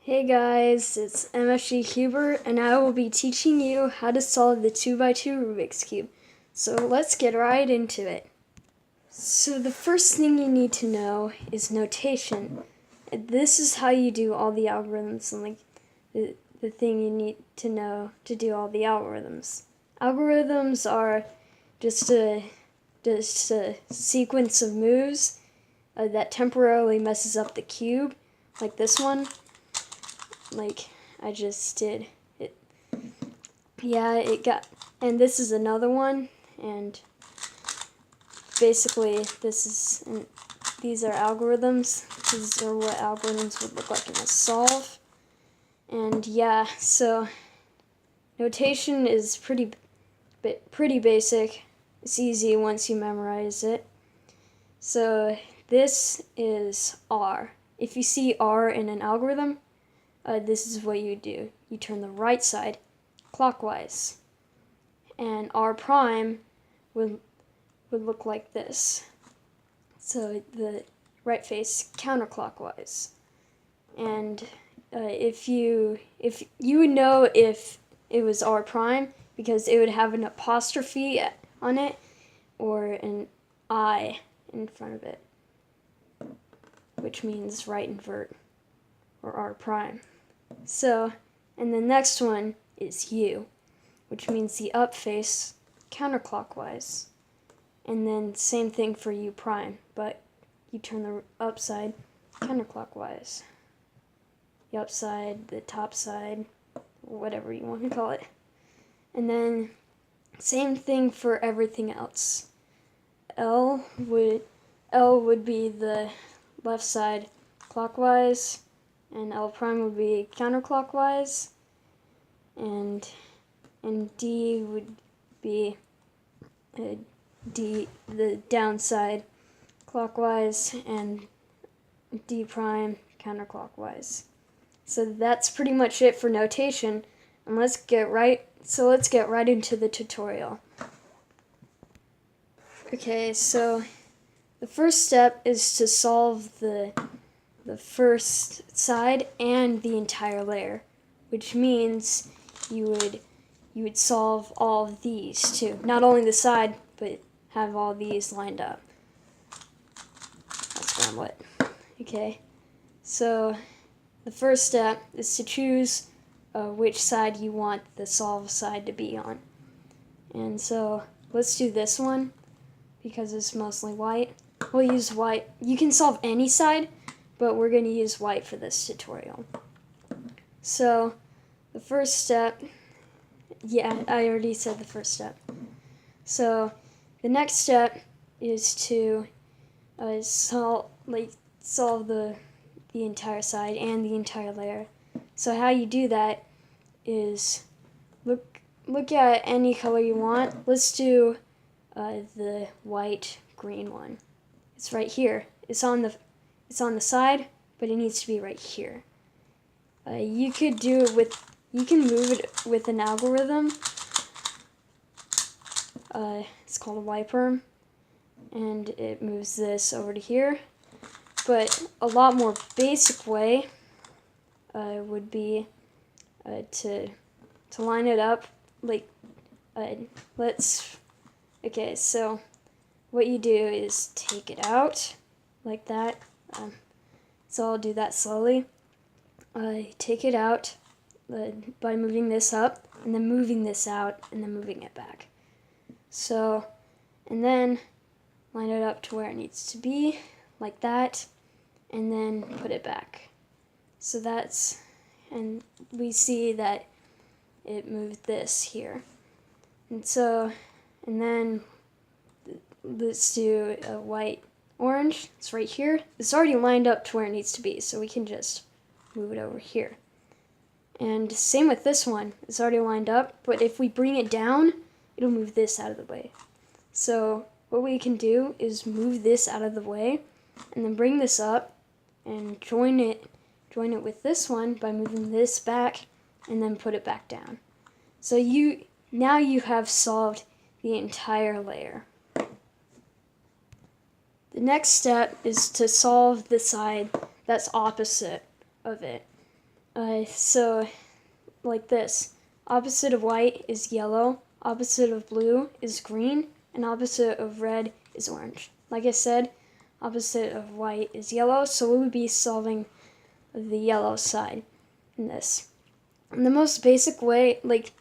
Hey guys, it's MFG Cuber, and I will be teaching you how to solve the 2x2 Rubik's Cube. So let's get right into it. So the first thing you need to know is notation. This is how you do all the algorithms, and the thing you need to know to do all the algorithms. Algorithms are just a sequence of moves that temporarily messes up the cube, like this one. Like I just did it. Yeah, it got, and this is another one, and basically these are algorithms. These are what algorithms would look like in a solve. And yeah, so notation is pretty basic. It's easy once you memorize it. So this is R. If you see R in an algorithm, this is what you do. You turn the right side clockwise, and R prime would look like this. So the right face counterclockwise. And if you would know if it was R prime, because it would have an apostrophe on it or an I in front of it, which means right invert, or R prime. So, and the next one is U, which means the up face counterclockwise. And then same thing for U prime, but you turn the upside counterclockwise. The upside, the top side, whatever you want to call it. And then same thing for everything else. L would be the left side clockwise, and L prime would be counterclockwise, and D would be the downside clockwise, and D prime counterclockwise. So that's pretty much it for notation, and let's get right into the tutorial. Okay, so the first step is to solve the first side and the entire layer, which means you would solve all of these too. Not only the side, but have all these lined up. That's gone wet. Okay, so the first step is to choose which side you want the solve side to be on. And so let's do this one, because it's mostly white. We'll use white. You can solve any side, but we're going to use white for this tutorial. So the first step, yeah, I already said the first step. So the next step is to solve the entire side and the entire layer. So how you do that is look at any color you want. Let's do the white green one. It's right here. It's on the side, but it needs to be right here. You can move it with an algorithm. It's called a wiper, and it moves this over to here. But a lot more basic way would be to line it up like okay, so what you do is take it out like that. So I'll do that slowly. Take it out by moving this up, and then moving this out, and then moving it back. So, and then line it up to where it needs to be, like that, and then put it back. So and we see that it moved this here. And so, and then let's do a white orange. It's right here. It's already lined up to where it needs to be, so we can just move it over here. And same with this one. It's already lined up, but if we bring it down, it'll move this out of the way. So what we can do is move this out of the way, and then bring this up and join it with this one by moving this back, and then put it back down. So now you have solved the entire layer. The next step is to solve the side that's opposite of it. So like this. Opposite of white is yellow, opposite of blue is green, and opposite of red is orange. Like I said, opposite of white is yellow, so we would be solving the yellow side in this. And the most basic way, like,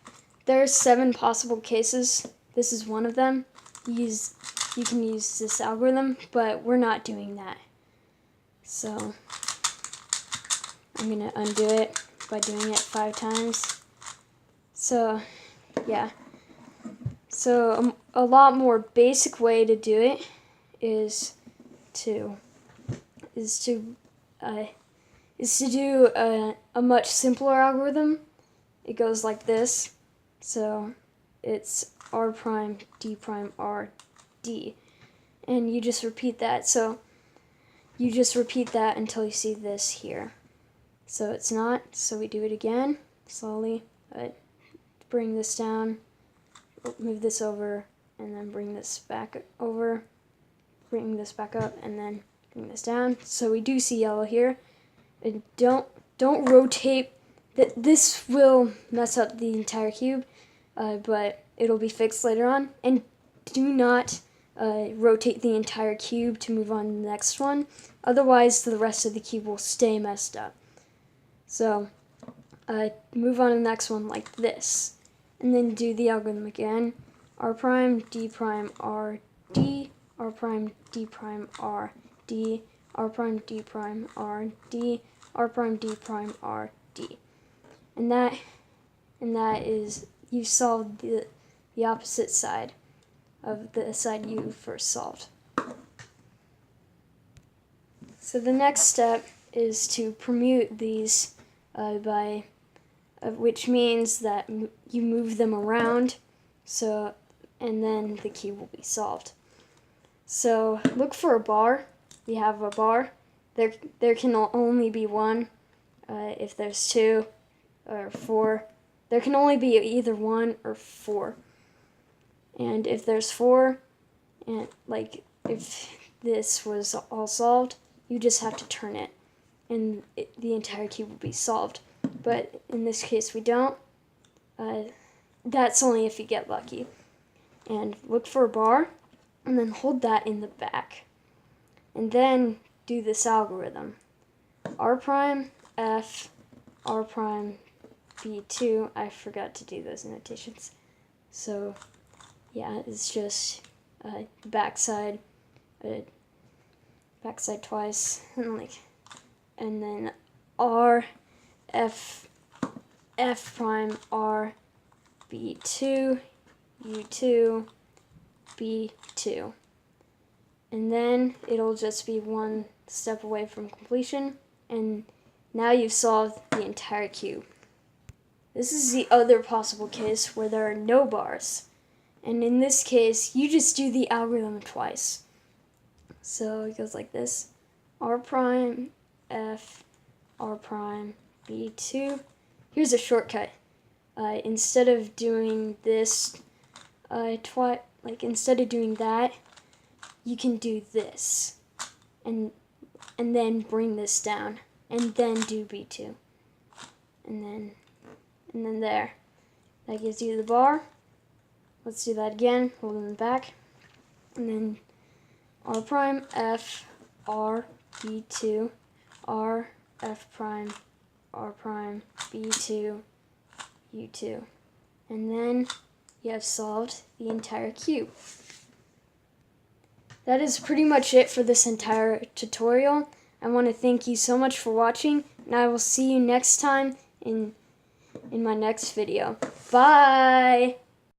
there are 7 possible cases. This is one of them. You can use this algorithm, but we're not doing that. So I'm gonna undo it by doing it 5 times. So yeah. So a lot more basic way to do it is to do a much simpler algorithm. It goes like this. So it's r prime d prime r d, and you just repeat that. So you just repeat that until you see this here. So it's not. So we do it again slowly. Bring this down, move this over, and then bring this back over, bring this back up, and then bring this down. So we do see yellow here. And don't rotate. This will mess up the entire cube, but it'll be fixed later on. And do not rotate the entire cube to move on to the next one. Otherwise, the rest of the cube will stay messed up. So move on to the next one like this. And then do the algorithm again. R prime, D prime, R, D, R prime, D prime, R, D, R prime, D prime, R, D, R prime, D prime, R, D. And that is, you solved the opposite side of the side you first solved. So the next step is to permute these which means that you move them around, and then the cube will be solved. So look for a bar. We have a bar. There can only be one. If there's 2 or 4, there can only be either 1 or 4. And if there's 4, and like if this was all solved, you just have to turn it, and the entire cube will be solved. But in this case, we don't. That's only if you get lucky. And look for a bar, and then hold that in the back. And then do this algorithm. R prime, F, R prime, B2. I forgot to do those notations. So, yeah, it's just backside twice, and then R, F prime, R, B2, U2, B2. And then it'll just be one step away from completion, and now you've solved the entire cube. This is the other possible case where there are no bars. And in this case, you just do the algorithm twice. So it goes like this. R prime, F, R prime, B2. Here's a shortcut. Instead of doing this instead of doing that, you can do this. And then bring this down. And then do B2. And then there. That gives you the bar. Let's do that again. Hold it in the back. And then R prime, F, R, B2, R, F prime, R prime, B2, U2. And then you have solved the entire cube. That is pretty much it for this entire tutorial. I want to thank you so much for watching, and I will see you next time in my next video. Bye!